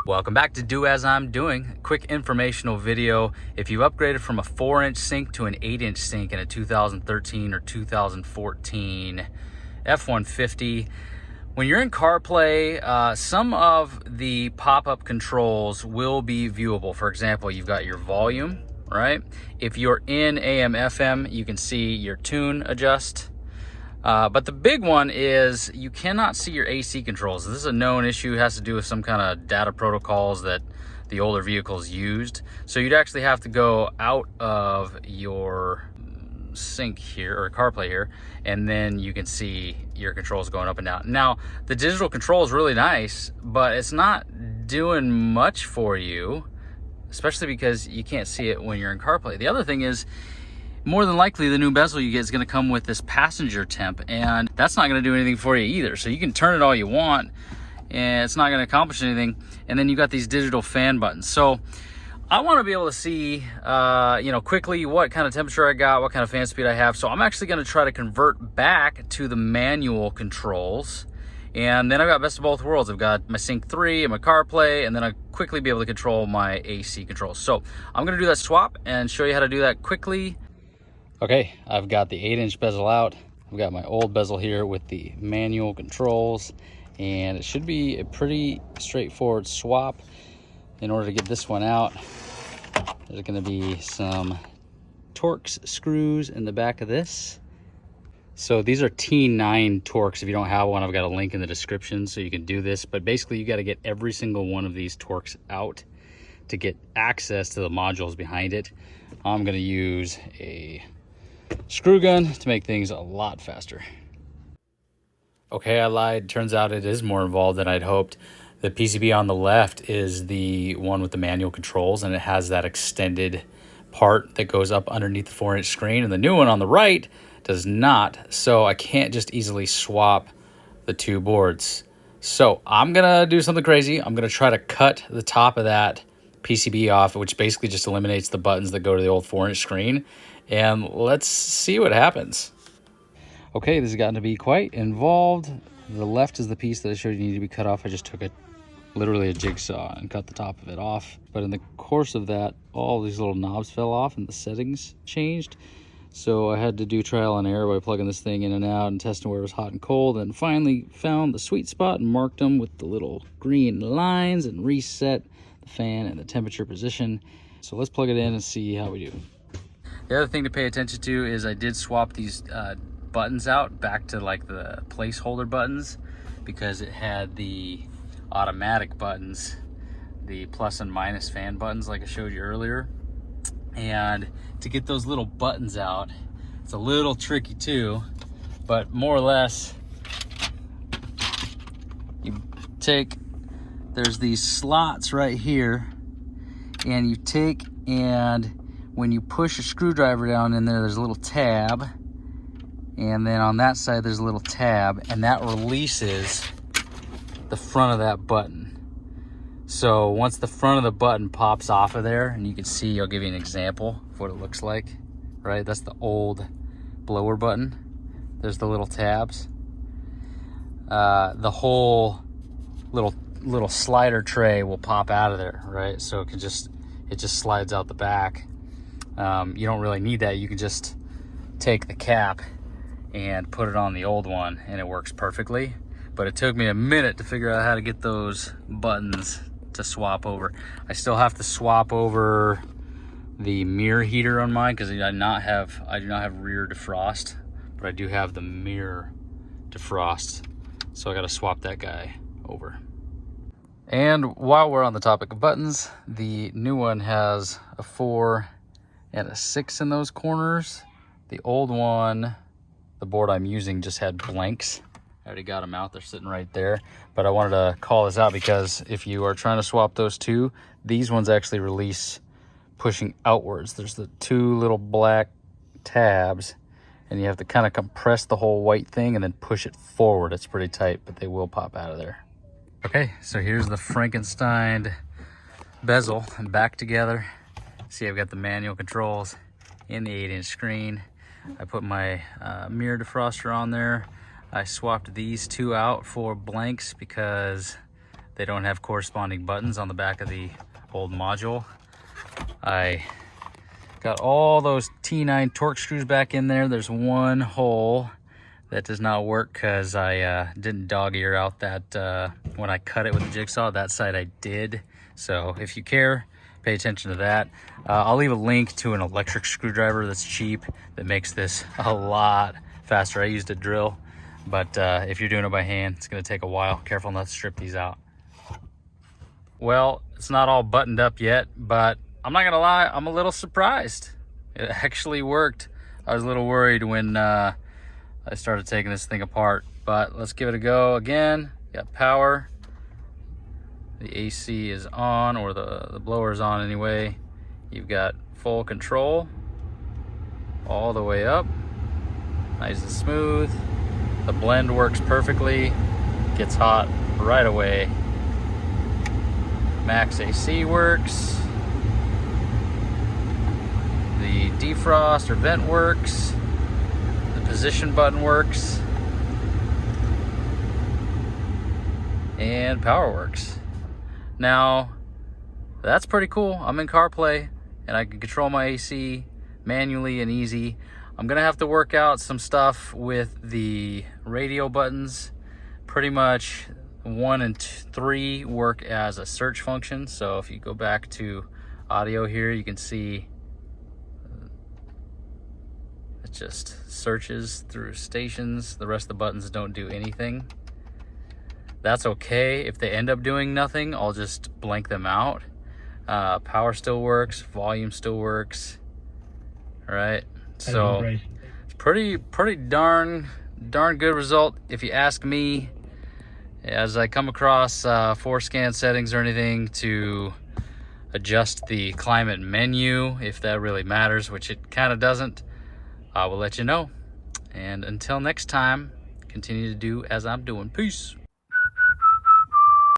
Welcome back to Do As I'm Doing. Quick informational video. If you upgraded from a 4-inch sink to an 8-inch sink in a 2013 or 2014 F150, when you're in CarPlay, some of the pop-up controls will be viewable. For example, you've got your volume, right? If you're in AM, FM, you can see your tune adjust. But the big one is you cannot see your AC controls. This is a known issue. It has to do with some kind of data protocols that the older vehicles used. So you'd actually have to go out of your sync here, or CarPlay here, and then you can see your controls going up and down. Now, the digital control is really nice, but it's not doing much for you, especially because you can't see it when you're in CarPlay. The other thing is, more than likely the new bezel you get is going to come with this passenger temp, and that's not going to do anything for you either. So you can turn it all you want and it's not going to accomplish anything. And then you got these digital fan buttons. So I want to be able to see quickly what kind of temperature I got, what kind of fan speed I have. So I'm actually going to try to convert back to the manual controls, and then I've got best of both worlds. I've got my Sync 3 and my CarPlay, and then I'll quickly be able to control my AC controls. So I'm going to do that swap and show you how to do that quickly. Okay, I've got the 8-inch bezel out. I've got my old bezel here with the manual controls, and it should be a pretty straightforward swap. In order to get this one out, there's going to be some Torx screws in the back of this. So these are T9 Torx. If you don't have one, I've got a link in the description so you can do this. But basically, you got to get every single one of these Torx out to get access to the modules behind it. I'm going to use a screw gun to make things a lot faster. Okay, I lied. Turns out it is more involved than I'd hoped. The PCB on the left is the one with the manual controls, and it has that extended part that goes up underneath the 4-inch screen, and the new one on the right does not, so I can't just easily swap the two boards. So I'm gonna do something crazy. I'm gonna try to cut the top of that PCB off, which basically just eliminates the buttons that go to the old 4-inch screen, and let's see what happens. Okay, this has gotten to be quite involved. The left is the piece that I showed you needed to be cut off. I just took literally a jigsaw and cut the top of it off. But in the course of that, all these little knobs fell off and the settings changed. So I had to do trial and error by plugging this thing in and out and testing where it was hot and cold, and finally found the sweet spot and marked them with the little green lines and reset the fan and the temperature position. So let's plug it in and see how we do. The other thing to pay attention to is I did swap these buttons out back to like the placeholder buttons, because it had the automatic buttons, the plus and minus fan buttons like I showed you earlier. And to get those little buttons out, it's a little tricky too, but more or less you take, there's these slots right here, and you take, and when you push a screwdriver down in there, there's a little tab, and then on that side there's a little tab, and that releases the front of that button. So once the front of the button pops off of there, and you can see, I'll give you an example of what it looks like, right? That's the old blower button. There's the little tabs. The whole little slider tray will pop out of there, right? So it just slides out the back. You don't really need that. You can just take the cap and put it on the old one, and it works perfectly. But it took me a minute to figure out how to get those buttons to swap over. I still have to swap over the mirror heater on mine, because I do not have rear defrost, but I do have the mirror defrost. So I got to swap that guy over. And while we're on the topic of buttons, the new one has a 4 and a 6 in those corners. The old one, the board I'm using, just had blanks. I already got them out, they're sitting right there. But I wanted to call this out because if you are trying to swap those two, these ones actually release pushing outwards. There's the two little black tabs, and you have to kind of compress the whole white thing and then push it forward. It's pretty tight, but they will pop out of there. Okay, so here's the Frankenstein bezel and back together. See, I've got the manual controls in the 8-inch screen. I put my mirror defroster on there. I swapped these two out for blanks because they don't have corresponding buttons on the back of the old module. I got all those T9 Torx screws back in there. There's one hole that does not work because I didn't dog ear out that when I cut it with the jigsaw. That side I did. So if you care, pay attention to that. I'll leave a link to an electric screwdriver that's cheap that makes this a lot faster. I used a drill, but if you're doing it by hand, it's gonna take a while. Careful not to strip these out. Well, it's not all buttoned up yet, but I'm not gonna lie, I'm a little surprised. It actually worked. I was a little worried when I started taking this thing apart, but let's give it a go again. Got power. The AC is on, or the blower is on anyway. You've got full control all the way up. Nice and smooth. The blend works perfectly. Gets hot right away. Max AC works. The defrost or vent works. The position button works. And power works. Now, that's pretty cool. I'm in CarPlay and I can control my AC manually and easy. I'm gonna have to work out some stuff with the radio buttons. Pretty much 1 and 3 work as a search function. So if you go back to audio here, you can see it just searches through stations. The rest of the buttons don't do anything. That's okay. If they end up doing nothing, I'll just blank them out. Power still works, volume still works. All right, so it's pretty darn good result if you ask me. As I come across 4scan settings or anything to adjust the climate menu, if that really matters, which it kind of doesn't, I will let you know. And until next time, continue to do as I'm doing. Peace.